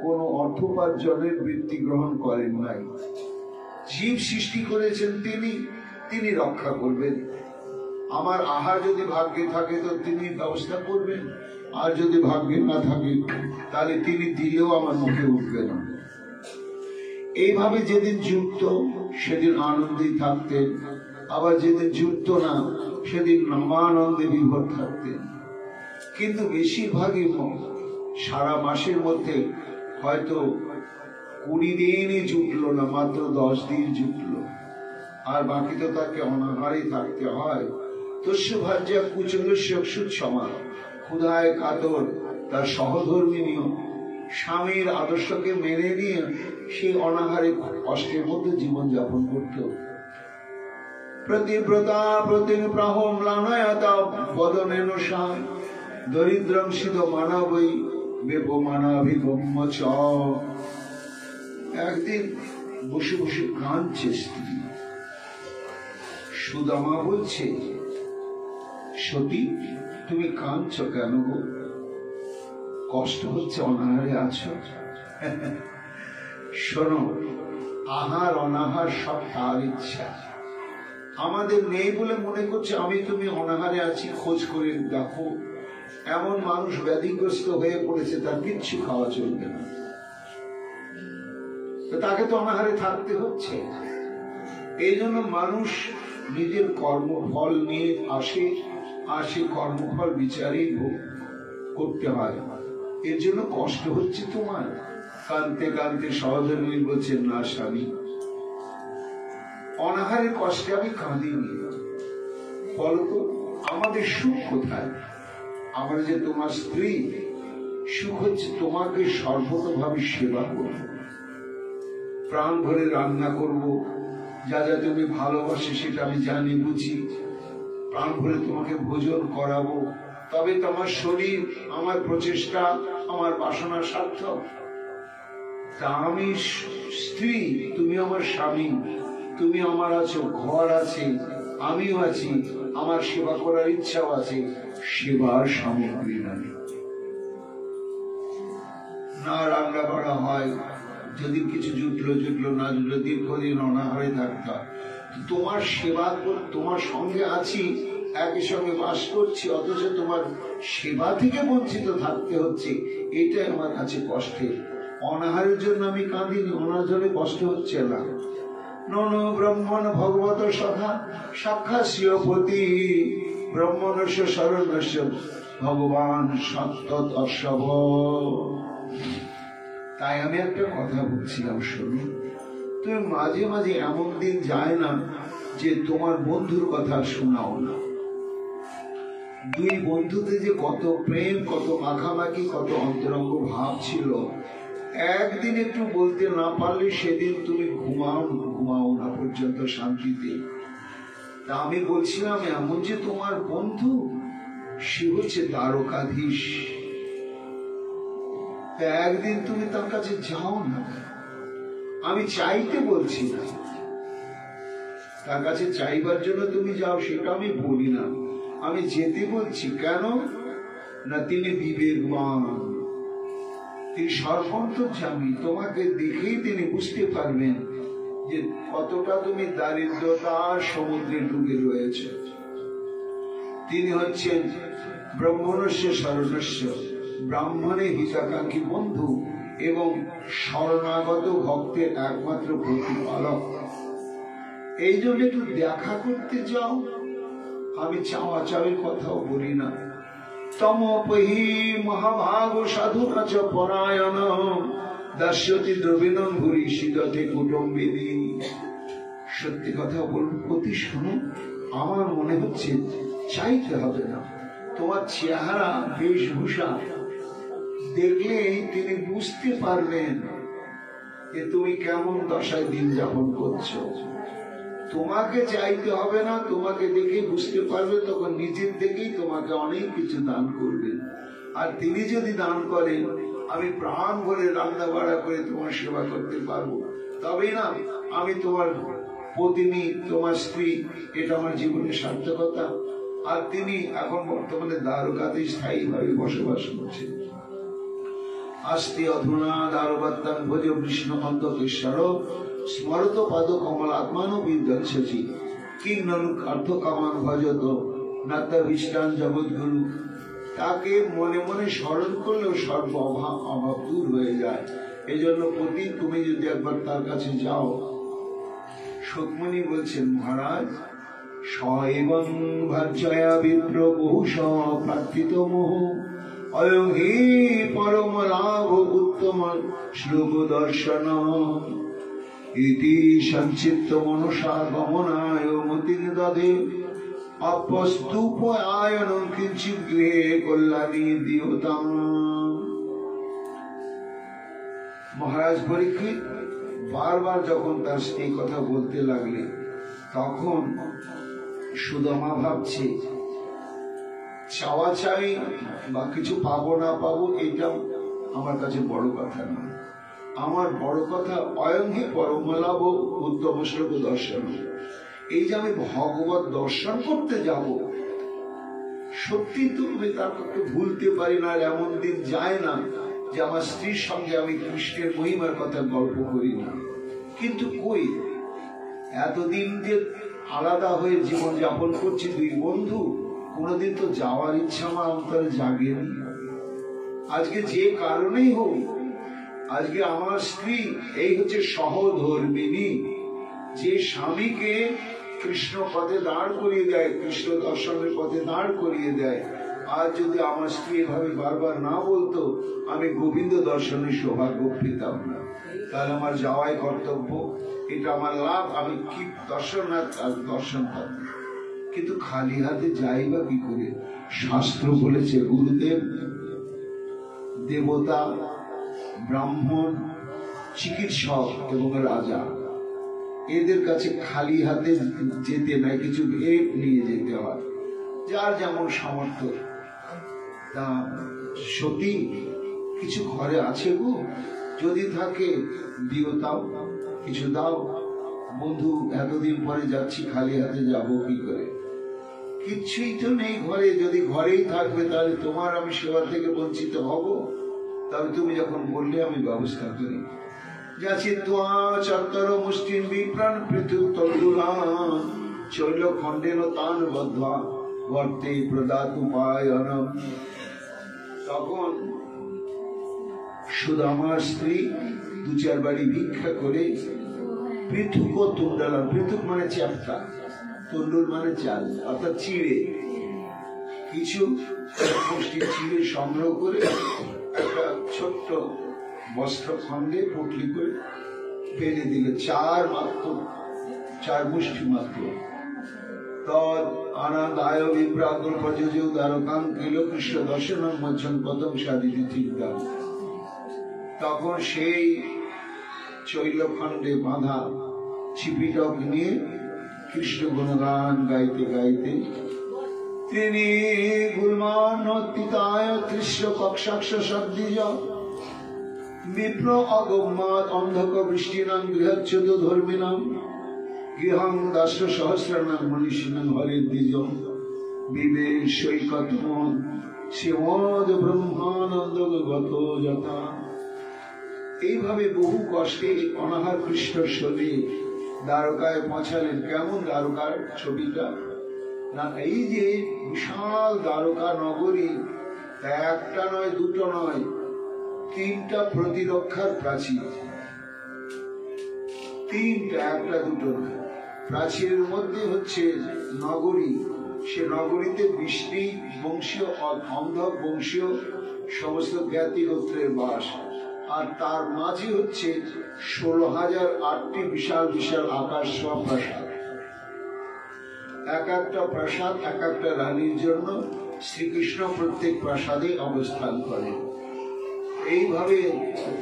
কোনো অর্থোপার্জনের বৃত্তি গ্রহণ করেন নাই। জীব সৃষ্টি করেছেন তিনি, তিনি রক্ষা করবেন। আমার আহার যদি ভাগ্যে থাকে তো তিনি ব্যবস্থা করবেন, আর যদি ভাগ্যে না থাকে তাহলে তিনি দিলেও আমার মুখে উঠবে না। এইভাবে যেদিন যুক্ত সেদিন আনন্দেই থাকতেন, আবার যেদিন যুক্ত না সেদিন নামানন্দে বিভোর থাকতেন। কিন্তু বেশিরভাগই সারা মাসের মধ্যে হয়তো 20 দিনই জুটলো না, মাত্র 10 দিন জুটলো, আর বাকি তো তাকে অনাহারে থাকতে হয়। তস্য ভাজ্যা কুচলস্য সুৎসমা, ক্ষুধায় কাতর তার সহধর্মিনী স্বামীর আদর্শকে মেনে নিয়ে সেই অনাহারে কষ্টের মধ্যে জীবন যাপন করত। প্রতিব্রতা প্রতিগ্রাহ ম্লানয়তা বদনেন সাম, দরিদ্রং সিদ্ধ মানবৈ বেপমানাভিগম্য চ। একদিন বসে বসে কাঁদছে স্ত্রী। সুদামা বলছে, সতী তুমি কাঁদছ কেন গো? কষ্ট হচ্ছে, অনাহারে আছো? শোনো, আহার অনাহার সব তার ইচ্ছা। আমাদের নেই বলে মনে করছে আমি তুমি অনাহারে আছি, খোঁজ করে দেখো। এমন মানুষ ব্যাধিগ্রস্ত হয়ে পড়েছে, তার কিচ্ছু খাওয়া চলবে না, তাকে তো অনাহারে থাকতে হচ্ছে। এই জন্য মানুষ নিজের কর্মফল নিয়ে আসে, আর সে কর্মফল বিচারেই ভোগ করতে হয়। এর জন্য কষ্ট হচ্ছে তোমার। কাঁদতে কাঁদতে সহধর্মী বলছেন, না স্বামী, অনাহারের কষ্টে আমি কাঁদিনি। বলতো আমাদের সুখ কোথায়? আমরা যে তোমার স্ত্রী, সুখ হচ্ছে তোমাকে সর্বতভাবে সেবা করব, প্রাণ ভরে রান্না করব, যা যা তুমি ভালোবাসে সেটা আমি জানি বুঝি, প্রাণ ভরে তোমাকে ভোজন করাবো, তবে তোমার শরীর, আমার প্রচেষ্টা, আমার বাসনা সার্থক। তা আমি স্ত্রী, তুমি আমার স্বামী, তুমি আমার আছো, ঘর আছে, আমিও আছি, আমার সেবা করার ইচ্ছাও আছে, সেবার সামগ্রী নাই। না রান্না করা হয়, যদি কিছু জুটলো না জুটলো, দীর্ঘদিন অনাহারে থাকতে, তোমার সেবা তোমার সঙ্গে আছি, একই সঙ্গে বাস করছি, অথচ তোমার সেবা থেকে বঞ্চিত থাকতে হচ্ছে, এটাই আমার কাছে কষ্টের। অনাহারের জন্য আমি কাঁদিনি, অনাহারে কষ্ট হচ্ছে না। নন ব্রহ্মণ ভগবত সখা সাক্ষাৎপতি, ব্রহ্মণস্য শরণস্য ভগবান সত্যতর্ষভ। তাই আমি একটা কথা বলছিলাম, শোনো, তুমি মাঝে মাঝে এমন দিন যায় না যে তোমার বন্ধুর কথা শোনাও না। দুই বন্ধুতে যে কত প্রেম, কত মাখামাখি, কত অন্তরঙ্গ ভাব ছিল, একদিন একটু বলতে না পারলে সেদিন তুমি ঘুমাও না পর্যন্ত শান্তিতে। তা আমি বলছিলাম, এমন যে তোমার বন্ধু, সে হচ্ছে দ্বারকাধীশ, একদিন তুমি তার কাছে যাও না। আমি চাইতে বলছি না, তার কাছে চাইবার জন্য তুমি যাও সেটা আমি বলি না, আমি যেতে বলছি। কেন না, তিনি বিবেকবান, তিনি সর্বান্তর্যামী। তোমাকে দেখেই তিনি বুঝতে পারবেন যে কতটা তুমি দারিদ্রতার সমুদ্রে ডুবে রয়েছে। তিনি হচ্ছেন ব্রহ্মণস্য শরণস্য, ব্রাহ্মণের হিতাকাঙ্ক্ষী বন্ধু এবং শরণাগত ভক্তের একমাত্র প্রতিপালক। এই জন্য একটু দেখা করতে যাও। আমি চাওয়া চাওয়ার কথাও বলি না। তমোপহি মহাভাগ সাধুনা চ পরায়ণ, দাস্যতি দ্রবিণং ভুরি শীততে কুটুম্বিনী। সত্যি কথা বলুন, প্রতি শুনো, আমার মনে হচ্ছে চাইতে হবে না। তোমার চেহারা বেশভূষা দেখলেই তিনি বুঝতে পারবেন যে তুমি কেমন দশায় দিন যাপন করছো। তোমাকে চাইতে হবে না, তোমাকে দেখে বুঝতে পারবে, তখন নিজের থেকেই তোমাকে অনেক কিছু দান করবেন। আর তিনি যদি দান করেন, আমি প্রাণ ভরে রান্না বাড়া করে তোমার সেবা করতে পারবো, তবেই না আমি তোমার পত্নী, তোমার স্ত্রী, এটা আমার জীবনের সার্থকতা। আর তিনি এখন বর্তমানে দ্বারকাতে স্থায়ীভাবে বসবাস করছেন। আস্তে অধুনা দারবত্তং ভজ বিষ্ণু অন্তকেশ্বর স্মরত পাদ কমলাত্মান বিদ্যংসি কিং ননু অর্থ কামান ভজত নাত্যাভিষ্টান জগৎগুরু। তাকে মনে মনে স্মরণ করলেও সর্ব অভাব দূর হয়ে যায়। এই জন্য প্রতি তুমি যদি একবার তার কাছে যাও। শোকমণি বলছেন, মহারাজ স্বয়ং ভার্যয়া বিপ্র বহুশ প্রার্থিত মোহ অয়ং হি পরম লাভ উত্তম শ্লোক দর্শন ইতি সংক্ষিপ্ত মনসা গমনায় মতির দধে অপস্তূপ আয়ন কিঞ্চিৎ গৃহে কল্যাণী দিয়তাম। মহারাজ পরীক্ষিত বারবার যখন তার স্ত্রী কথা বলতে লাগলে, তখন সুদামা ভাবছে চাওয়া চাই বা কিছু পাবো না পাবো এটা আমার কাছে বড় কথা না। আমার বড় কথা অয়ঙ্গে পরমলাভ উত্তম শ্লোক দর্শন। এই যে আমি ভগবত দর্শন করতে যাব, সত্যি তুমি তাকে ভুলতে পারি না। আর এমন দিন যায় না যে আমার স্ত্রীর সঙ্গে আমি কৃষ্ণের মহিমার কথা গল্প করি না। কিন্তু কই, এতদিন যে আলাদা হয়ে জীবন যাপন করছি দুই বন্ধু, কোনোদিন তো যাওয়ার ইচ্ছা আমার অন্তরে জাগেনি। আজকে যে কারণেই হোক, আজকে আমার স্ত্রী এই হচ্ছে সহধর্মিনী, যে স্বামীকে কৃষ্ণ পথে দাঁড় করিয়ে দেয়, কৃষ্ণ দর্শনের পথে দাঁড় করিয়ে দেয়। আর যদি আমার স্ত্রী এভাবে বারবার না বলতো, আমি গোবিন্দ দর্শনের সৌভাগ্য পেতাম না। তাহলে আমার যাওয়াই কর্তব্য, এটা আমার লাভ। আমি কি দর্শন পাব, কিন্তু খালি হাতে যাই বা কি করে? শাস্ত্র বলেছে গুরুদেব, দেবতা, ব্রাহ্মণ, চিকিৎসক এবং রাজা, এদের কাছে খালি হাতে যেতে নাই, কিছু ভেদ নিয়ে যেতে হয়, যার যেমন সামর্থ্য। তা সতী, কিছু ঘরে আছে গো? যদি থাকে দিও, তাও কিছু দাও। বন্ধু, এতদিন পরে যাচ্ছি, খালি হাতে যাবো কি করে? কিচ্ছুই তো নেই ঘরে। যদি ঘরেই থাকবে তাহলে তোমার আমি সেবা থেকে বঞ্চিত হব। তবে তুমি যখন বললে আমি ব্যবস্থা করি। যাচ্ছি তোয়া চত্বর মুষ্টিন বিপ্রাণ পৃথক তল্লুলান চৈল খণ্ডেন তান বদ্ধা বর্তে প্রদাতু পায়ন। তখন সুদামার স্ত্রী দু চার বাড়ি ভিক্ষা করে পৃথুক ও তুন্ডালান, পৃথুক মানে চ্যাপ্টা, তন্ডুল মানে চাল অর্থাৎ চিড়ে, কিছু চিড়ে সংগ্রহ করে একটা ছোট্ট বস্ত্র খণ্ডে পুটলি করে ফেলে দিল। চার মুষ্টি মাত্র। তদ আনন্দায় বিপ্রাগ্র প্রযোজ্য দ্বারকাং কিল কৃষ্ণ দর্শন মজ্জন পদম সাদিতে চিন্তা। তখন সেই চৈলখণ্ডে বাঁধা ছিপিটক নিয়ে কৃষ্ণ গুণগান গাইতে গাইতে তিনি গুলমান তিতায় কৃষ্ণ কক্ষাক্ষ সদ্বিজ বিপ্র অগম্যাৎ অন্ধক বৃষ্টিনাং গৃহচ্ছুত ধর্মিণাং গৃহং দাস সহস্রাণাং মনীষিণাং হরের দ্বিজং বিবেশৈকতম শ্রীমদ ব্রহ্মানন্দ গত যথা। এইভাবে বহু কষ্টে অনাহার কৃষ্ণর শরীরে দ্বারকায় পৌঁছালেন। কেমন দ্বারকার ছবিটা না, এই যে বিশাল দ্বারকা নগরী, একটা নয় দুটো নয়, তিনটা প্রতিরক্ষার প্রাচীর, তিনটা, একটা দুটো নয়। প্রাচীরের মধ্যে হচ্ছে নগরী, সে নগরীতে বৃষ্টি বংশীয় অন্ধক বংশীয় সমস্ত জ্ঞাতি গোত্রের বাস। আর তার মাঝে হচ্ছে 16,008টি বিশাল বিশাল আকাশ প্রাসাদ। এক একটা প্রাসাদ এক একটা রানীর জন্য শ্রীকৃষ্ণ প্রত্যেক প্রাসাদে অবস্থান করেন। এইভাবে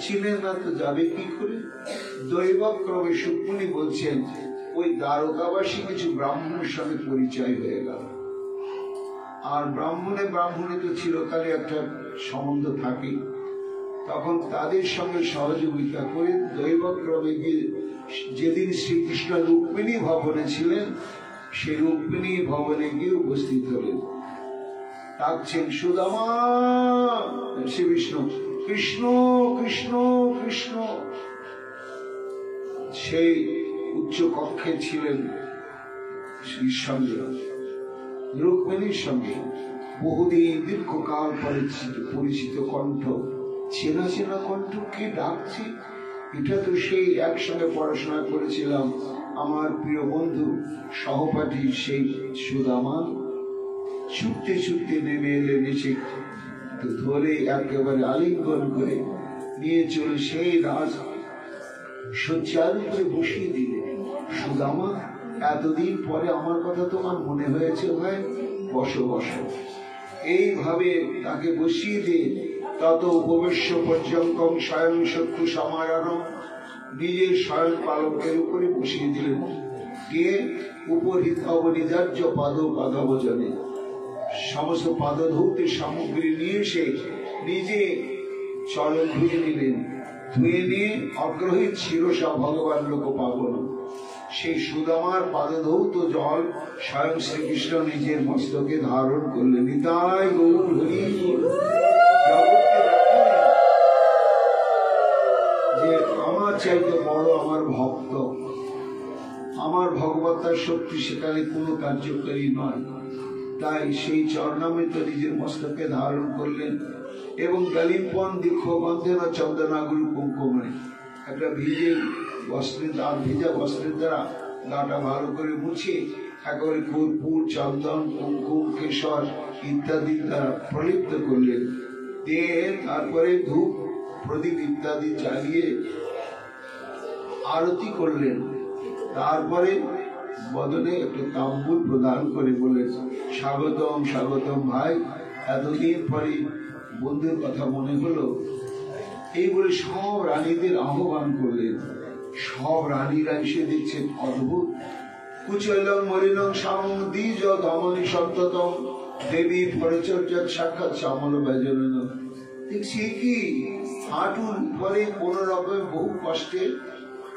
ছিলেন না তো যাবে কি করে? দৈবক্রমে সুকমণি বলছেন, ওই দ্বারকাবাসী কিছু ব্রাহ্মণের সঙ্গে পরিচয় হয়ে গেল। আর ব্রাহ্মণে তো চিরকালে একটা সম্বন্ধ থাকে। তখন তাদের সঙ্গে সহযোগিতা করে দৈবক্রমে গিয়ে যেদিন শ্রীকৃষ্ণ রুক্মিণী ভবনে ছিলেন, সেই রুক্মিণী ভবনে গিয়ে উপস্থিত হলেন। ডাকছেন সুদামা, শ্রী বিষ্ণু কৃষ্ণ কৃষ্ণ কৃষ্ণ। সেই উচ্চ কক্ষে ছিলেন শ্রীর সঙ্গে রুক্মিণীর সঙ্গে বহুদিন দীর্ঘকাল পরিচিত কণ্ঠ, চেনা চেনা কণ্ঠ, কে ডাকছে? এটা তো সেই একসঙ্গে পড়াশোনা করেছিলাম আমার প্রিয় বন্ধু সহপাঠী সেই সুদামা। ছুটতে ছুটতে নেমে এলেন, এসে ধরে একেবারে আলিঙ্গন করে নিয়ে চলে সেই রাজ শয্যার উপরে বসিয়ে দিলেন। সুদামা, এতদিন পরে আমার কথা তোমার মনে হয়েছে ভাই, বসো বসো। এইভাবে তাকে বসিয়ে দিয়ে তত উপবেশ্য পর্যঙ্কম স্বয়ং শত্রু সমারোহ, নিজের স্বয়ং পালকের উপরে বসিয়ে দিলেন। কে? উপহিত অবনিদার্য পাদ পাদবজনে সমস্ত পাদধৌতের সামগ্রী নিয়ে এসে নিজে চরণ ধুয়ে নিলেন। ধুয়ে নিয়ে অগ্রহিত শিরসা ভগবান লোক পাবন। সেই সুদামার পাদধৌত জল স্বয়ং শ্রীকৃষ্ণ নিজের মস্তকে ধারণ করলেন। নিতাই গৌর হরি। যে আমার চাইতে বড় আমার ভক্ত, আমার ভগবতার শক্তি সেখানে কোনো কার্যকারী নয়। তাই সেই চরণামৃত নিজের মস্তকে ধারণ করলেন এবং গালিম্পন দীক্ষবন্ধের চন্দনাগুরু কুঙ্কুমে একটা ভিজে বস্ত্রের ভেজা বস্ত্রের দ্বারা গাটা ভালো করে মুছে একেবারে কর্পূর, চন্দন, কুঙ্কুম, কেশর ইত্যাদি দ্বারা প্রলিপ্ত করলেন। দিয়ে তারপরে ধূপ প্রদীপ ইত্যাদি জ্বালিয়ে আরতি করলেন। তারপরে বদলে একটু তাম্বুল প্রদান করে বললেন, স্বাগতম স্বাগতম ভাই, এতদিন পরে বন্ধুর কথা মনে হলো। এই বলে সব রানীদের আহ্বান করলেন। সব রানীরা এসে দেখছেন অদ্ভুত। কুচলং মলিনং সামং দ্বিজ ধমনী সন্ততম দেবী পরিচর্যা সাক্ষাৎ শ্যামল ব্যজন। দেখছি কি হাঁটুর পরে কোন রকম বহু কষ্টে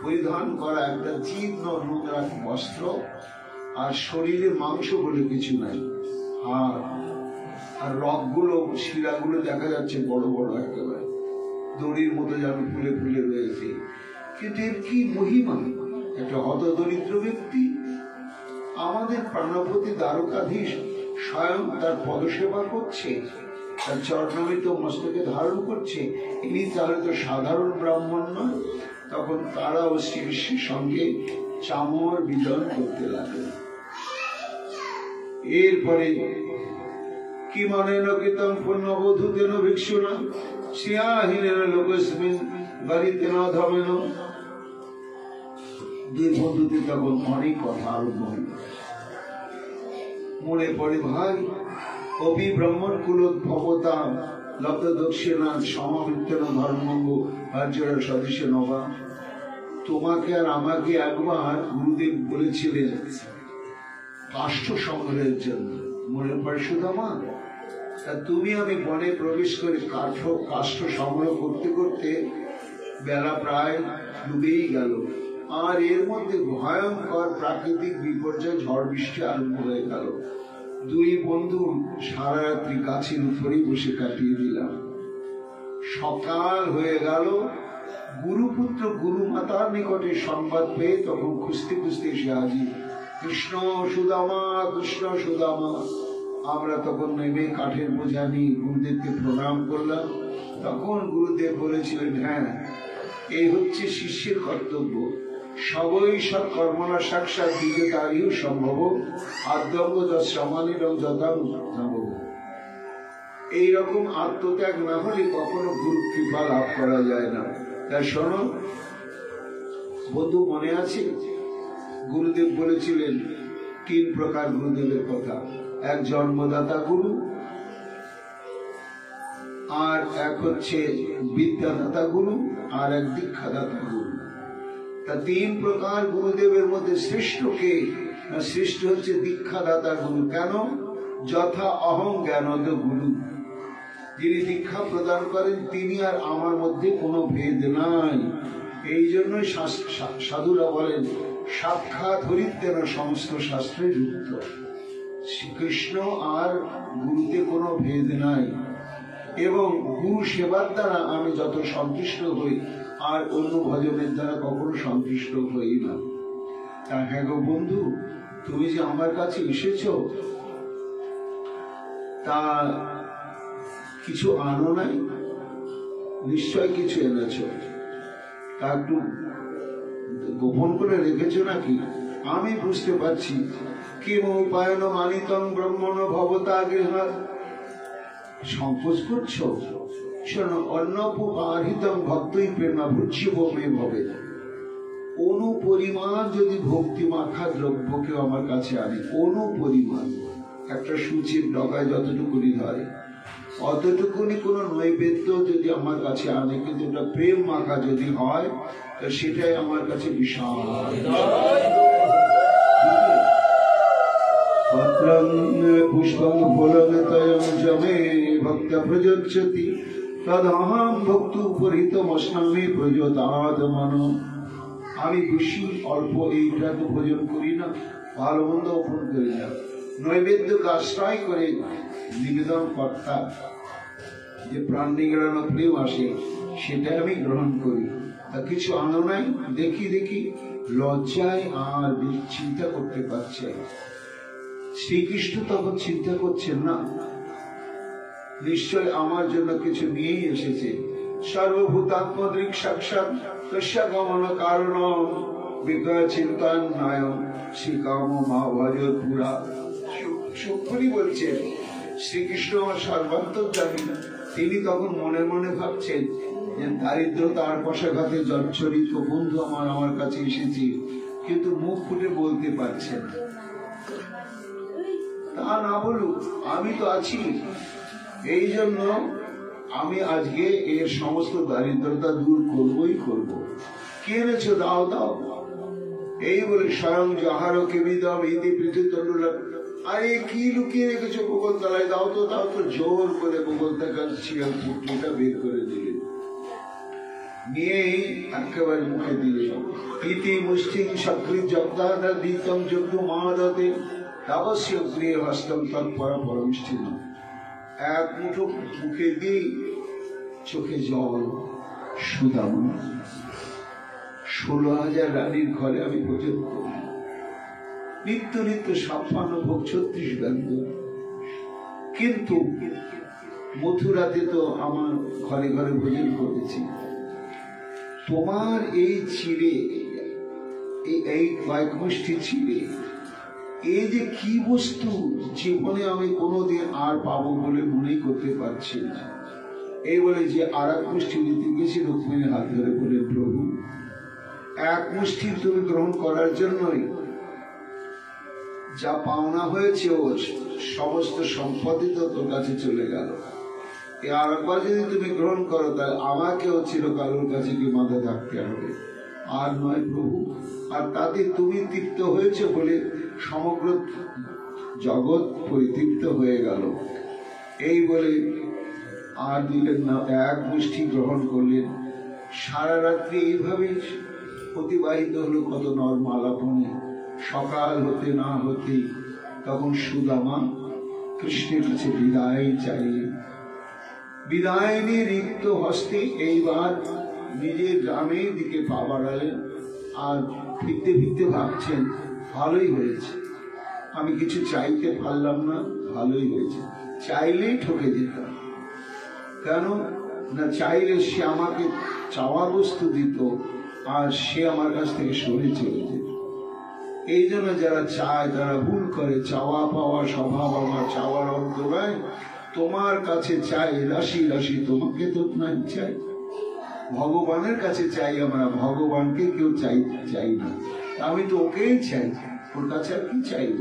পরিধান করা একটা জীর্ণ নোংরা বস্ত্র, আর শরীরে মাংস বলে কিছু নাই। আর রগগুলো, শিরাগুলো দেখা যাচ্ছে বড় বড়, একেবারে দড়ির মতো যেন ফুলে ফুলে রয়েছে। কিন্তু এর কি মহিমা! একটা হতদরিদ্র ব্যক্তি আমাদের প্রাণপতি দ্বারকাধীশ স্বয়ং তার পদসেবা করছে, তার চরণামৃত মস্তকে ধারণ করছে। ইনি তাহলে তো সাধারণ ব্রাহ্মণ নয়। তখন তারাও শ্রীকৃষ্ণের সঙ্গে চামর বিতরণ করতে লাগলো। এরপরে কি মনে নকিতম পুণ্যবধূতেন ভিক্ষুনা শ্রিয়াহীনেন লোকস্মিন বাড়িতেন ধমেন। দুই বন্ধুতে তখন অনেক কথা আরম্ভ হল। মনে পড়ে, ভাই, অপি ব্রাহ্মণ কুলোদ্ভবতা লব্ধ দক্ষিণা সমাবৃত্তেন ধর্মঙ্গ রাজ্যের সদস্য নবা। তোমাকে আর আমাকে একবার গুরুদেব বলেছিলেন কাষ্ঠ সংগ্রহের জন্য, মনে পড়ে সুদামা? তুমি আমি বনে প্রবেশ করে কাষ্ঠ সংগ্রহ করতে করতে বেলা প্রায় ডুবেই গেল। আর এর মধ্যে ভয়ঙ্কর প্রাকৃতিক বিপর্যয়, ঝড় বৃষ্টি আরম্ভ হয়ে গেল। দুই বন্ধু সারা রাত্রি গাছের উপরে বসে কাটিয়ে দিলাম। সকাল হয়ে গেল। গুরুপুত্র গুরু মাতার নিকটে সংবাদ পেয়ে তখন খুঁজতে খুঁজতে এসে হাজির। কৃষ্ণ সুদামা, কৃষ্ণ সুদামা। আমরা তখন নেমে কাঠের বোঝা নিয়ে গুরুদেবকে প্রণাম করলাম। তখন গুরুদেব বলেছিলেন, হ্যাঁ, এই হচ্ছে শিষ্যের কর্তব্য। সবই সব কর্মনা সাক্ষাৎ দিকে তারিও সম্ভব আদ্যঙ্গ যমানির যথাং সম্ভব। এইরকম আত্মত্যাগ না হলে কখনো গুরু কৃপা লাভ করা যায় না। তাই শোনো বন্ধু, মনে আছে গুরুদেব বলেছিলেন 3 প্রকার গুরুদেবের কথা। এক জন্মদাতা গুরু, আর এক হচ্ছে বিদ্যাদাতা গুরু, আর এক দীক্ষাদাতা গুরু। তা 3 প্রকার গুরুদেবের মধ্যে শ্রেষ্ঠ কে? শ্রেষ্ঠ হচ্ছে দীক্ষাদাতা গুরু। কেন? যথা অহং জ্ঞানত গুরু। যিনি দীক্ষা প্রদান করেন তিনি আর আমার মধ্যে কোনো ভেদ নাই। এই জন্যই সাধুরা বলেন সাক্ষাৎ হরিতেন সমস্ত শাস্ত্রে যুক্ত। শ্রীকৃষ্ণ আর গুরুতে কোনো ভেদ নাই। এবং গুরু সেবার দ্বারা আমি যত সন্তুষ্ট হই, আর অন্য ভজনের দ্বারা কখনো সন্তুষ্ট হই না। তা হ্যাঁ গো বন্ধু, তুমি যে আমার কাছে এসেছ, তা কিছু আনো নাই? নিশ্চয় কিছু এনেছ। তা একটু গোপন করে রেখেছ নাকি? আমি বুঝতে পারছি। কিম উপায়ন মানিতং ব্রহ্মণ ভবতা গৃহা, সংকোচ করছো? শোনো, অন্নপরিহিতং ভক্তই প্রেরণা ভুজ্যব মে ভবে। অনুপরিমাণ যদি ভক্তি মাখা দ্রব্য কেউ আমার কাছে আনে, অনুপরিমাণ, একটা সূচির ডগায় যতটুকুনি ধরে অতটুকুনি কোন নৈবেদ্য যদি আমার কাছে আনে, কিন্তু এটা প্রেম মাখা যদি হয়, তো সেটাই আমার কাছে বিশাল। পত্রং পুষ্পং ফলং তয়ং জমে ভক্ত প্রযোজ্যতি তদহং ভক্ত উপরিতমস্নামি প্রযোদাদ মন। আমি বেশি অল্প এইটা তো ভোজন করি না, ভালো মন্দ অর্পণ করি না, নৈবেদ্যকে আশ্রয় করে নিবেদন কর্তা যে প্রাণ নিগড়ানো প্রেম আসে, সেটা আমি গ্রহণ করি। তা কিছু আনো নাই? দেখি দেখি, লজ্জায় আর চিন্তা করতে পারছে। শ্রীকৃষ্ণ তখন চিন্তা করছেন না, নিশ্চয় আমার জন্য কিছু নিয়েই এসেছে। সর্বভূতাত্মদৃক সাক্ষাৎ তস্য গমন কারণ বিকয় চিন্তান নায়ম শ্রীকাম মা ভজ পুরা। সুখী বলছেন শ্রীকৃষ্ণ আমার সর্বান্তর্যামী। তিনি তখন মনে মনে ভাবছেন যে দারিদ্রতার কষাঘাতে জর্জরিত বন্ধু আমার কাছে এসেছে, কিন্তু মুখ ফুটে বলতে পারছেন। তা না বলুক, আমি তো আছি। এই জন্য আমি আজকে এর সমস্ত দারিদ্রতা দূর করবই করব। কি এনেছো? দাও দাও। এই বলে স্বয়ং যাহার কেবিদম ইতি পৃথিবী তন্ডুল। আরে কি লুকিয়ে রেখেছো বগল তলায়? দাও তো দাও তো। জোর করে বগল থাকার শিয়াল পুটলিটা বের করে দিলেন, নিয়েই একেবারে মুখে দিলে। ইতি মুষ্টিং সক্রিয় জব্দাদা দিতম যজ্ঞ মহাদতে তাপস্য প্রিয় হস্তম তৎপরা পরমিষ্ঠি। এক মুঠো মুখে দিয়ে চোখে জল। সুদামা 16,000 রানীর ঘরে আমি ভোজন করি, নিত্য নিত্য 56 ভোগ 36 ব্যঞ্জন। কিন্তু মথুরাতে তো আমার ঘরে ঘরে ভোজন করেছি। তোমার এই চিড়ে, এই কয়েক মুষ্টি চিড়ে, এই যে কি বস্তু, জীবনে আমি কোনোদিন আর পাবো বলে মনেই করতে পারছি না। এই বলে যে আর এক মুষ্টি দিতে গেছি, রুক্মিণীর হাত ধরে বলে, প্রভু এক মুষ্টি তুমি গ্রহণ করার জন্যই যা পাওনা হয়েছে ওর সমস্ত সম্পত্তি তো তোর কাছে চলে গেল। আর একবার যদি তুমি গ্রহণ করো, তাহলে আমাকেও চিরকালের কাছে কি মাথা থাকতে হবে। আর নয় প্রভু, আর তাতে তুমি তৃপ্ত হয়েছে বলে সমগ্র জগৎ পরিতৃপ্ত হয়ে গেল। এই বলে আর দিলেন না, এক মুষ্টি গ্রহণ করলেন। সারা রাত্রি এইভাবে অতিবাহিত হলো কত নর্ম আলাপনে। সকাল হতে না হতে তখন সুদামা কৃষ্ণের কাছে বিদায় চাইলেন। বিদায় নিয়ে রিক্ত হস্তে এইবার নিজের গ্রামের দিকে পা বাড়ালেন। আর ফিরতে ফিরতে ভাবছেন, ভালোই হয়েছে, আমি কিছু চাইতে পারলাম না, ভালোই হয়েছে। চাইলেই ঠকে যেতাম। কেন না, চাইলে সে আমাকে চাওয়া বস্তু দিত, আর সে আমার কাছ থেকে সরে চলে যেত। এই জন্য যারা চায় তারা ভুল করে। চাওয়া পাওয়া স্বভাব আমার, চাওয়ার অর্থ নয়। তোমার কাছে চাই রাশি রাশি, তোমাকে তো নাই চাই। ভগবানের কাছে চাই আমরা, ভগবানকে কেউ চাই না। আমি তো ওকেই চাই, ওর কাছে আর কি চাইব।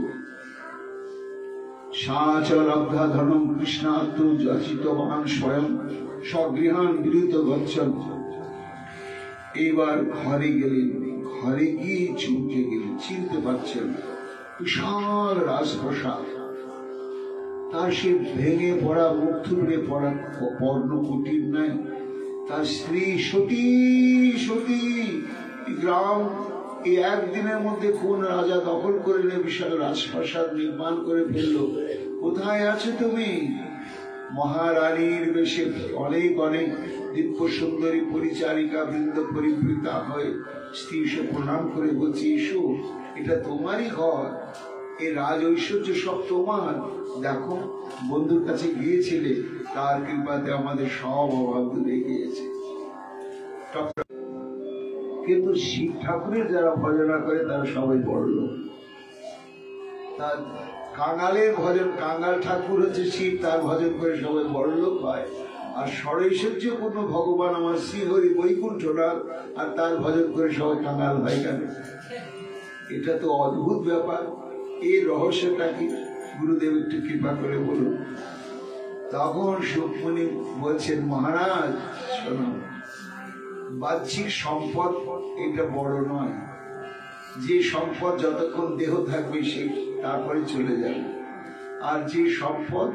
সাচলব্ধা ধনম কৃষ্ণার্থ যাচিতবান স্বয়ং স্বগৃহান বিরুদ্ধ গচ্ছন। এবার ঘরে গেলেন। ঘরে গিয়ে চমকে গেলেন, চিনতে পারছেন না। বিশাল রাজপ্রসাদ, তার সে ভেঙে পড়া মুখ থুবড়ে পড়া পর্ণকুটির নাই। তার স্ত্রী সতী সতী। গ্রাম এই একদিনের মধ্যে কোন রাজা দখল করে নিয়ে বিশাল রাজপ্রাসাদ নির্মাণ করে ফেললো। কোথায় আছো তুমি? মহারানীর বেশে অনেক অনেক দিব্য সুন্দরী পরিচারিকা বৃন্দ পরিবৃতা হয়ে স্ত্রী এসে প্রণাম করে বলছে, এসো, এটা তোমারই ঘর, এই রাজ ঐশ্বর্য সব তোমার। দেখো, বন্ধুর কাছে গিয়েছিলে, তার কৃপাতে আমাদের সব অভাব দূরে গিয়েছে। কিন্তু শিব ঠাকুরের যারা ভজনা করে তারা সবাই বড় লোক। তার কাঙালের ভজন, কাঙাল ঠাকুর হচ্ছে শিব, তার ভজন করে সবাই বড় লোক হয়। আর ষড়ৈশ্বর্য পূর্ণ ভগবান আমার শ্রীহরি বৈকুণ্ঠনাথ, আর তার ভজন করে সবাই কাঙাল হয় কেন? এটা তো অদ্ভুত ব্যাপার। এই রহস্যটা কি? গুরুদেব একটু কৃপা করে বলুন। তখন সুকমণি বলছেন, মহারাজ শোনো, বাহ্যিক সম্পদ এটা বড় নয়। যে সম্পদ যতক্ষণ দেহ থাকবে সেই তারপরে চলে যাবে। আর যে সম্পদ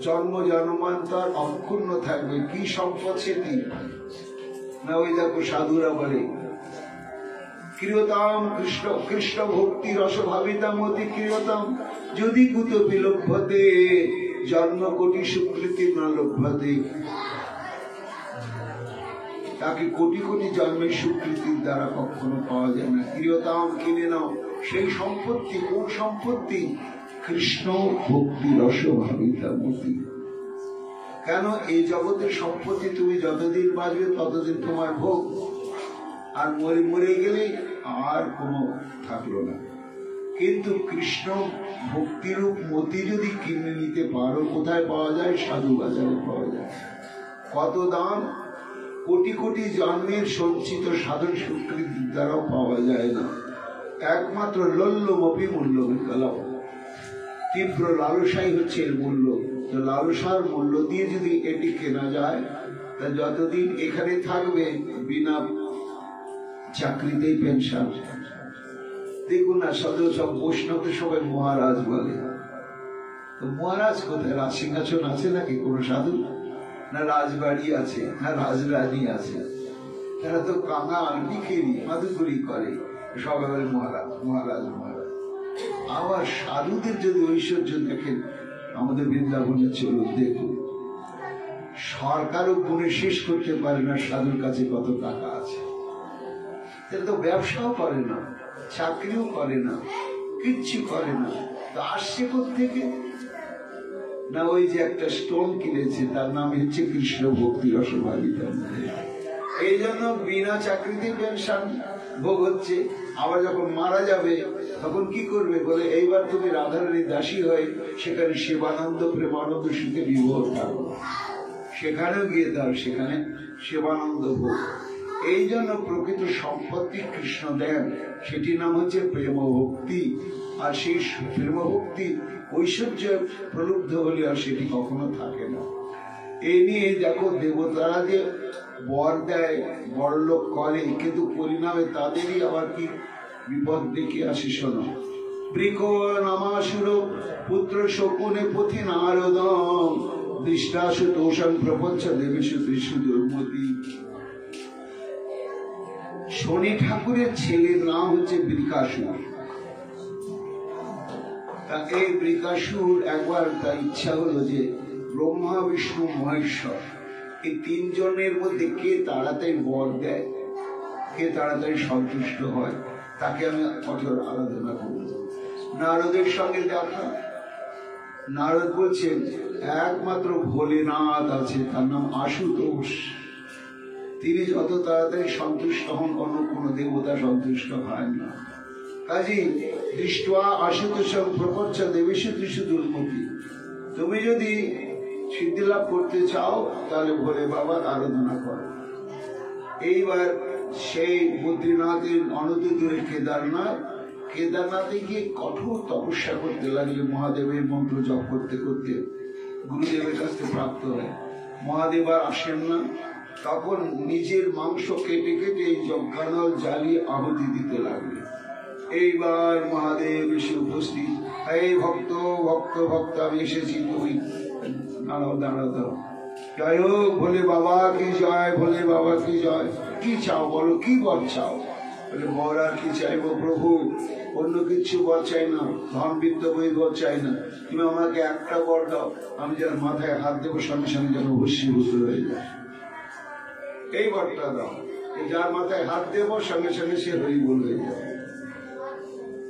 জন্ম জন্মান্তর অক্ষুণ্ণ থাকবে, কি সম্পদ সেটি? না ওই দেখো সাধুরা বলে, ক্রিয়তাম কৃষ্ণ কৃষ্ণ ভক্তি রসভাবিতাম অতি ক্রিয়তাম, যদি কুত বিলভ্যতে জন্ম কোটি সুকৃতি না লভ্যতে। তাকে কোটি কোটি জন্মের স্বীকৃতির দ্বারা কখনো পাওয়া যায় না। ক্রিয়তাম কিনে নাও, সেই সম্পত্তি। কোন সম্পত্তি? কৃষ্ণ ভক্তি রসভাবিতামতি। কেন? এই জগতের সম্পত্তি তুমি যতদিন বাঁচবে ততদিন তোমার ভোগ, আর মরে মরে গেলে আর কোনো থাকলো না। কিন্তু কৃষ্ণ ভক্তিরূপ মতি যদি কিনে নিতে পারো, কোথায় পাওয়া যায়? সাধু বাজারে পাওয়া যায়। কত দাম! কোটি কোটি জন্মের সঞ্চিত সাধন স্বীকৃতির দ্বারাও পাওয়া যায় না। একমাত্র লল্লমপি মূল্য বিকলাম, তীব্র লালসাই হচ্ছে এর মূল্য। তো লালসার মূল্য দিয়ে যদি এটি কেনা যায়, তা যতদিন এখানে থাকবে বিনা চাকরিতেই পেনশন। দেখুন না, সব বৈষ্ণবদের সবাই মহারাজ বলে। তো মহারাজ কোথায়? রাজ সিংহাসন আছে নাকি কোন সাধু? না রাজবাড়ি আছে, না রাজরানী আছে? তারা তো কাঙাল, ভিখিরি, মাদুগুরি করে, সবাই বলে মহারাজ মহারাজ মহারাজ। আবার সাধুদের যদি ঐশ্বর্য দেখেন, আমাদের বৃন্দাবনের চলুন দেখুন, সরকারও গুণে শেষ করতে পারে না সাধুর কাছে কত টাকা আছে। তারা তো ব্যবসাও করে না, চাকরিও করে না, কিচ্ছু করে না। তো আসছে কোত্থেকে? না ওই যে একটা স্টোন কিনেছে, তার নাম হচ্ছে কৃষ্ণ ভক্তি রসভাবিতাম। এই জন্য বিনা চাকরিতে পেনশন ভোগ হচ্ছে। আবার যখন মারা যাবে তখন কি করবে? বলে এইবার তুমি রাধারানী দাসী হয়ে সেখানে সেবানন্দ প্রেমানন্দ সুখে বিভোর থাকো। সেখানেও গিয়ে তার সেখানে সেবানন্দ ভোগ। এই জন্য প্রকৃত সম্পত্তি কৃষ্ণ দেন, সেটির নাম হচ্ছে প্রেম ভক্তি। আর সেই প্রেম ভক্তি ঐশ্বর্য প্রলুব্ধ হলে আর সেটি কখনো থাকে না। এই নিয়ে দেখো, দেবতারা যে বর দেয়, বড়লোক করে, কিন্তু পরিণামে তাদেরই আবার কি বিপদ ডেকে আসে। শোনো, বৃক নামাসুর পুত্র শকুনে পথি নারদম দৃষ্টাসু দোষণ প্রপঞ্চ দেবেশু ত্রিশু দুর্মতি। শনি ঠাকুরের ছেলের নাম হচ্ছে বৃকাসুর। এই বৃকাসুর একবার তার ইচ্ছা হলো যে ব্রহ্মা বিষ্ণু মহেশ্বর এই তিনজনের মধ্যে কে তাড়াতাড়ি বর দেয়, কে তাড়াতাড়ি সন্তুষ্ট হয়, তাকে আমি কঠোর আরাধনা করব। নারদের সঙ্গে দেখা। নারদ বলছেন, একমাত্র ভোলেনাথ আছে, তার নাম আশুতোষ। তিনি যত তাড়াতাড়ি সন্তুষ্ট হন, অন্য কোন দেবতা সন্তুষ্ট হয় না। কাজী দৃষ্টা আশুতোষ প্রপঞ্চ দেবেশু ত্রিশু দুর্মতি। তুমি যদি সিদ্ধি লাভ করতে চাও তাহলে ভোলে বাবার আরাধনা করো। এইবার সেই বদ্রীনাথের অনন্ত দূরে কেদারনাথ, কেদারনাথে গিয়ে কঠোর তপস্যা করতে লাগলে, মহাদেবের মন্ত্র জপ করতে করতে গুরুদেবের কাছ থেকে প্রাপ্ত হয়। মহাদেব আর আসেন না, তখন নিজের মাংস কেটে কেটে এই যজ্ঞানল জ্বালিয়ে আহুতি দিতে লাগলে। এইবার মহাদেব এসে উপস্থিত, এই ভক্ত ভক্ত ভক্ত আমি এসেছি, তুমি দাঁড়াও দাঁড়াও দাঁড়াও। জয় হোক ভোলে বাবা কি জয়, ভোলে বাবা কি জয়। কি চাও বলো, কি বর চাও? বলে বর আর কি চাইবো প্রভু, অন্য কিছু বর চাই না, ধন বিত্ত বৈভব চাই না, তুমি আমাকে একটা বর দাও, আমি যেন মাথায় হাত দেবো সঙ্গে সঙ্গে যেন ভস্মীভূত হয়ে যায়, এই বরটা দাও। যার মাথায় হাত দেবো সঙ্গে সঙ্গে সে হরি বল হয়ে যাবে।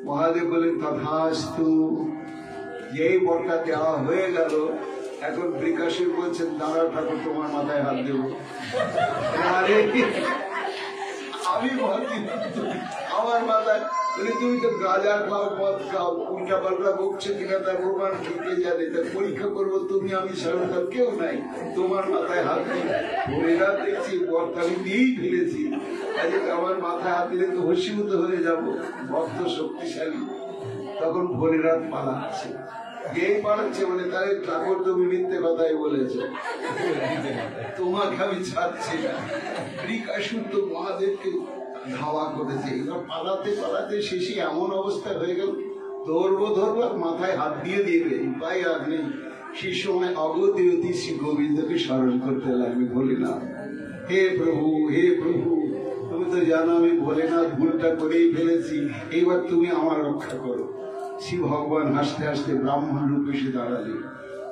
মহাদেব বলেন তথাস্তু। যেই বরটা দেওয়া হয়ে গেল, এখন বিকাশের বলছেন দাঁড়া ঠাকুর তোমার মাথায় হাত দেবো। আরে আমি ভাবছি আমার মাথায়, তুমি তো গাঁজা খাও, মদ খাও, উল্টা পাল্টা বকছে কিনা তার প্রমাণ ঢুকে জানে, তার পরীক্ষা করবো তুমি আমি ছাড়া তার কেউ নাই, তোমার মাথায় হাত দিই। ভোরেরা দেখছি বরটা আমি দিয়েই ফেলেছি, আমার মাথায় হাত দিলে তো ভস্মীভূত হয়ে যাবো, ভক্ত শক্তিশালী। তখন ভোরেরা পালাচ্ছে, এই পালাচ্ছে মানে তার ঠাকুর তুমি মিথ্যে কথাই বলেছে, তোমাকে আমি ছাড়ছি না। বৃকাসুর তো মহাদেবকে ধাওয়া করেছে, এবার পালাতে পালাতে শেষে এমন অবস্থা হয়ে গেল, ধরবো মাথায় হাত দিয়ে দিবে, উপায় আর নেই। সেই সময় অগতিরতি শ্রী গোবিন্দকে স্মরণ করতে লাগবে, ভোলেনাথ হে প্রভু, হে প্রভু, তুমি তো জানো আমি ভোলেনাথ ভুলটা করেই ফেলেছি, এইবার তুমি আমার রক্ষা করো। শ্রী ভগবান হাসতে হাসতে ব্রাহ্মণ রূপে এসে দাঁড়ালেন,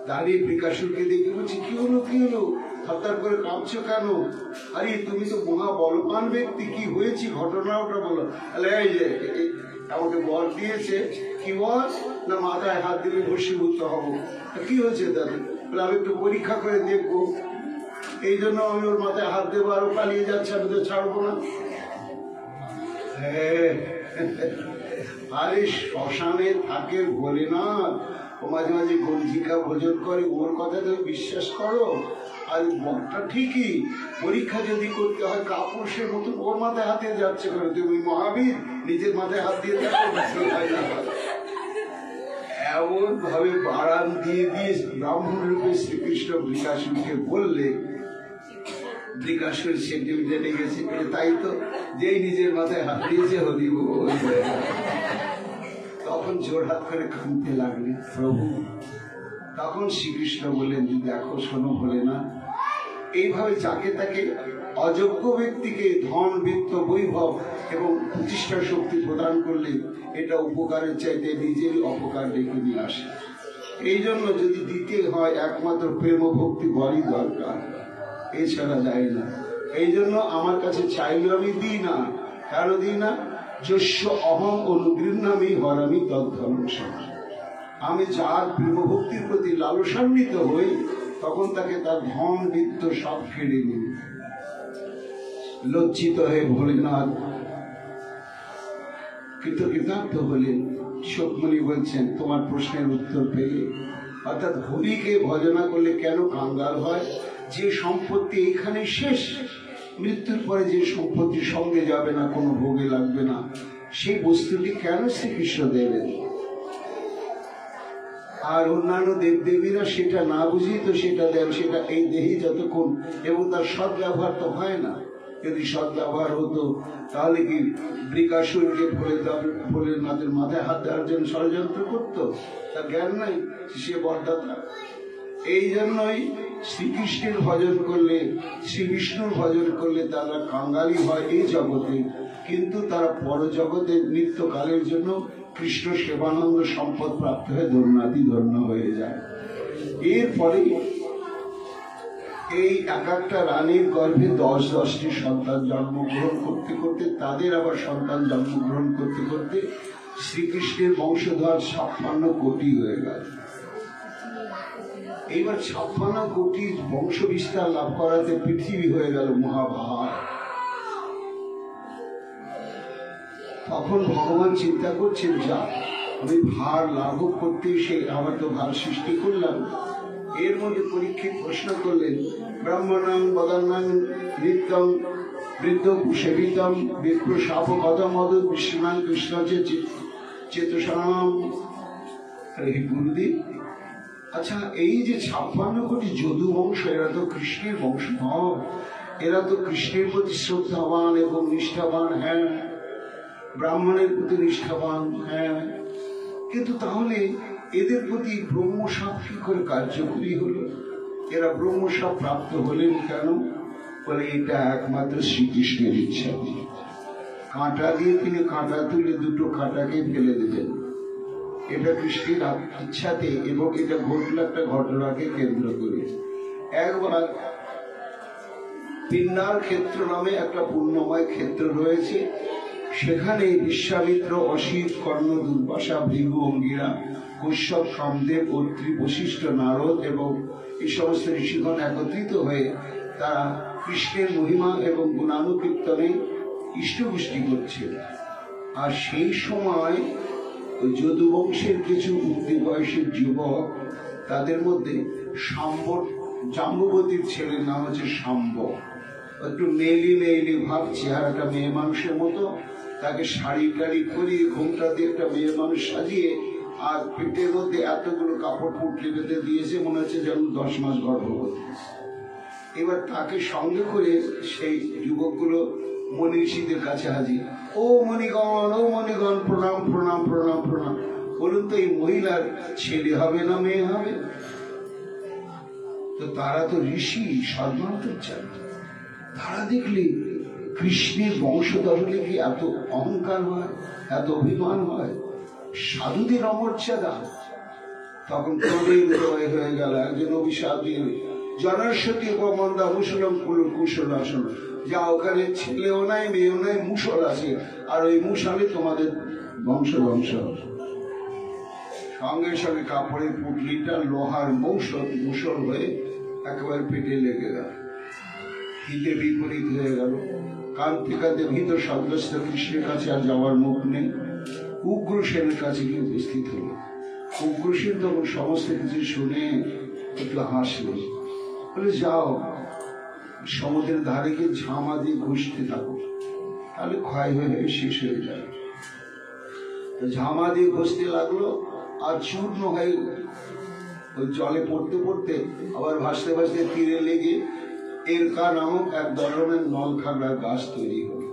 দাঁড়িয়ে বৃকাসুরকে দেখে বলছি কি হলো, কি হলো, হঠাৎ করে কাঁপছো কেন? আরে তুমি তো মহা বলবান ব্যক্তি, কি হয়েছে ঘটনা ওটা বলো। এই যে আমাকে বর দিয়েছে, কি বল না মাথায় হাত দিলে ভস্মীভূত হবো। কি হয়েছে দাদা? আমি একটু পরীক্ষা করে দেখবো, এই জন্য আমি ওর মাথায় হাত দেবো, আরো পালিয়ে যাচ্ছে, আমি তো ছাড়বো না। আরে শ্মশানে থাকে ভোলেনাথ, ও মাঝে মাঝে গঞ্জিকা ভোজন করে, ওর কথা তুমি বিশ্বাস করো। আর বরটা ঠিকই, পরীক্ষা যদি করতে হয় কাপুরুষের মতো ওর মাথায় হাতে যাচ্ছে করে, তুমি মহাবীর নিজের মাথায় হাত দিয়ে এমন ভাবে বাড়ান দিয়ে দিয়ে ব্রাহ্মণ রূপে শ্রীকৃষ্ণ বৃকাসুরকে বললে, বৃকাসুর সেন্টিমিটারে গেছে, তাই তো যেই নিজের মাথায় হাত দিয়েছে হরি বল। তখন জোড়হাত করে কাঁদতে লাগলে প্রভু। তখন শ্রীকৃষ্ণ বললেন যে দেখো শোনো ভোলেনাথ, এইভাবে যাকে তাকে অযোগ্য ব্যক্তিকে ধন বিত্ত বৈভব এবং প্রতিষ্ঠা শক্তি প্রদান করলে এটা উপকারের চাইতে নিজেরই অপকার ডেকে নিয়ে আসে। এই জন্য যদি দিতে হয় একমাত্র প্রেম ভক্তি বড়ই দরকার, এছাড়া যায় না। এই জন্য আমার কাছে চাইলে আমি দিই না। কেন দিই না? যস্য অহং অনুগৃহ্ণামি হরামি তদ্ধর্মসম। আমি যার প্রেম ভক্তির প্রতি লালসান্বিত হই, তখন তাকে তার ধন বিত্ত সব কেড়ে নিই। লজ্জিত হয়ে ভোলেনাথ কৃতজ্ঞার্থ হলেন। শোকমণি বলছেন তোমার প্রশ্নের উত্তর পেয়ে, অর্থাৎ হরিকে ভজনা করলে কেন কাঙ্গাল হয়? যে সম্পত্তি এইখানে শেষ, মৃত্যুর পরে যে সম্পত্তি সঙ্গে যাবে না, কোনো ভোগে লাগবে না, সেই বস্তুটি কেন শ্রীকৃষ্ণ দেবেন? আর অন্যান্য দেবদেবীরা সেটা না বুঝি তো সেটা দেন, সেটা এই দেহে যতক্ষণ, এবং তার সদ্ব্যবহার তো হয় না। যদি সদ্ব্যবহার হতো তাহলে কি বৃকাসুরকে ভোলেনাথের মাথায় হাত দেওয়ার জন্য ষড়যন্ত্র করতো? তার জ্ঞান নাই, সে বরদাতা। এই জন্যই শ্রীকৃষ্ণের ভজন করলে, শ্রী বিষ্ণুর ভজন করলে তারা কাঙ্গালি হয় এই জগতে, কিন্তু তারা পরজগতে নিত্যকালের জন্য কৃষ্ণ সেবানন্দ সম্পদ প্রাপ্ত হয়ে ধন্যাতি ধন্য হয়ে যায়। এরপরে এই এক একটা রানীর গর্ভে 10-10টি সন্তান জন্মগ্রহণ করতে করতে, তাদের আবার সন্তান জন্মগ্রহণ করতে করতে শ্রীকৃষ্ণের বংশধর 56 কোটি হয়ে গেল। এইবার 56 কোটির বংশ বিস্তার লাভ করাতে পৃথিবী হয়ে গেল মহাভার। তখন ভগবান চিন্তা করছেন, যা আমি ভার লাঘব করতে সে আমার তো ভার সৃষ্টি করলাম। এর মধ্যে পরীক্ষিত প্রশ্ন করলেন, ব্রাহ্মণাং বদান্নাং নিত্যং বৃদ্ধ সেবিতম বিপ্র শাপ কদম মদ বিষ্ণাং কৃষ্ণ চেতসাম। হে গুরুদেব, আচ্ছা এই যে 56 কোটি যদু বংশ, এরা তো কৃষ্ণের বংশধর, এরা তো কৃষ্ণের প্রতি শ্রদ্ধাবান এবং নিষ্ঠাবান, হ্যাঁ, ব্রাহ্মণের প্রতি নিষ্ঠাবান, হ্যাঁ, কিন্তু তাহলে এদের প্রতি ব্রহ্মসাপ কি করে কার্যকরী হলো? এরা ব্রহ্মসাপ প্রাপ্ত হলেন কেন? বলে এটা একমাত্র শ্রীকৃষ্ণের ইচ্ছা। কাঁটা দিয়ে তিনি কাঁটা তুলে দুটো কাঁটাকে ফেলে দেবেন। এটা কৃষ্ণের ইচ্ছাতে, এবং এটা ঘটল একটা ঘটনাকে কেন্দ্র করে। একবার পিন্নার ক্ষেত্র নামে একটা পুণ্যময় ক্ষেত্র রয়েছে, সেখানে বিশ্বামিত্র, অসিত, কর্ণ, দুর্বাসা, ভৃগু, অঙ্গিরা, কশ্যপ, কামদেব, অত্রি, বশিষ্ঠ, নারদ এবং এই সমস্ত ঋষিগণ একত্রিত হয়ে তারা কৃষ্ণের মহিমা এবং গুণানুকীর্তনে ইষ্টপুষ্টি করছে। আর সেই সময় ওই যদুবংশের কিছু উঠতি বয়সের যুবক, তাদের মধ্যে জাম্ববতীর ছেলের নাম হচ্ছে শাম্ব, একটু মেলি মেলি ভাব, চেহারাটা মেয়ে মানুষের মতো, তাকে শাড়ি টাড়ি করিয়ে ঘুমটা দিয়ে একটা মেয়ে মানুষ সাজিয়ে, আর পেটের মধ্যে এতগুলো কাপড় পুটলি বেঁধে দিয়েছে, মনে হচ্ছে যেন 10 মাস গর্ভবতী। এবার তাকে সঙ্গে করে সেই যুবকগুলো মনীষীদের কাছে হাজির। ও মণিগণ, প্রণাম প্রণাম প্রণাম প্রণাম। বলুন তো এই মহিলার ছেলে হবে না মেয়ে হবে? তো তারা তো ঋষি, সম্মান্তর চান। তারা দেখলে কৃষ্ণের বংশধর হলে কি এত অহংকার হয়, এত অভিমান হয়? সাধুদের অমর্যাদা। তখন ক্রোধের উদয় হয়ে গেল। একজন অভিশাপ দিয়ে, জনস্বতী উপমন্দা মুসলম কুশল আসন, যা ওখানে ছেলেও নাই মেয়েও নাই, মুসল আছে, আর ওই মুসলে তোমাদের বংশ সঙ্গে সঙ্গে কাপড়ের পুটলিটা লোহার মুসল হয়ে একেবারে পেটে লেগে গেল। হিতে বিপরীত হয়ে গেল। কাঁদতে কাঁদতে ভীত সন্ত্রস্ত কৃষ্ণের কাছে আর যাওয়ার মুখ নেই। উগ্রসেনের কাছে গিয়ে উপস্থিত হল। উগ্রসেন তখন সমস্ত কিছু শুনে একটু হাসল, বলে যাও সমুদ্রের ধারে গিয়ে ঝামা দিয়ে ঘুষতে থাকো, তাহলে ক্ষয় হয়ে শেষ হয়ে যাবে। ঝামা দিয়ে ঘষতে লাগলো, আর চূর্ণ হয়ে ওই জলে পড়তে পড়তে আবার ভাসতে ভাসতে তীরে লেগে এরকা নামক এক ধরনের নলখাগড়ার গাছ তৈরি হলো।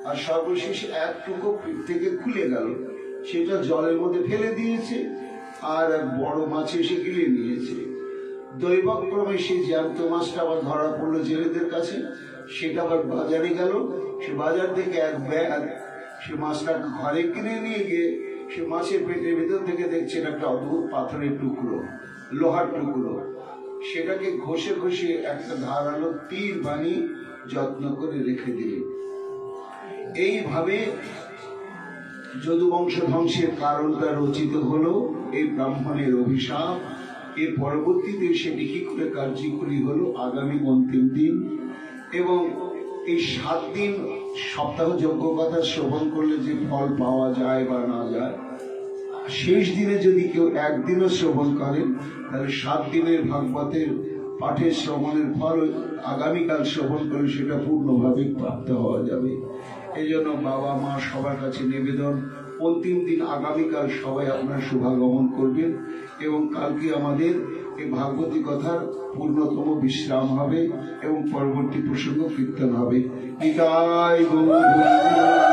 আর সর্বশেষ এক টুকরো পিঠ থেকে খুলে গেল, সেটা জলের মধ্যে ফেলে দিয়েছে, আর এক বড় মাছ এসে গিলে নিয়েছে। দৈবক্রমে সেই জ্যান্ত মাছটা আবার ধরা পড়লো জেলেদের কাছে। সেটা আবার বাজারে গেল, সে বাজার থেকে এক ব্যাগ সে মাছটাকে ঘরে কিনে নিয়ে গিয়ে সে মাছের পেটের ভেতর থেকে দেখছেন একটা অদ্ভুত পাথরের টুকরো, লোহার টুকরো। সেটাকে ঘষে ঘষে একটা ধারালো তীর বানিয়ে যত্ন করে রেখে দিলেন। এইভাবে যদুবংশ ধ্বংসের কারণটা রচিত হলো এই ব্রাহ্মণের অভিশাপ। এর পরবর্তীতে সেটি কি করে কার্যকরী হলো আগামী অন্তিম দিন। এবং এই 7 দিন সপ্তাহ যজ্ঞ কথা শ্রবণ করলে যে ফল পাওয়া যায় বা না যায়, শেষ দিনে যদি কেউ একদিনও শ্রবণ করেন, তাহলে 7 দিনের ভাগবতের পাঠের শ্রবণের ফল আগামীকাল শ্রবণ করে সেটা পূর্ণভাবে প্রাপ্ত হওয়া যাবে। এই জন্য বাবা মা সবার কাছে নিবেদন, অন্তিম দিন আগামীকাল সবাই আপনার শুভাগমন করবেন, এবং কালকে আমাদের এই ভাগবতী কথার পূর্ণতম বিশ্রাম হবে এবং পরবর্তী প্রসঙ্গ কীর্তন হবে। নিতাই গৌর।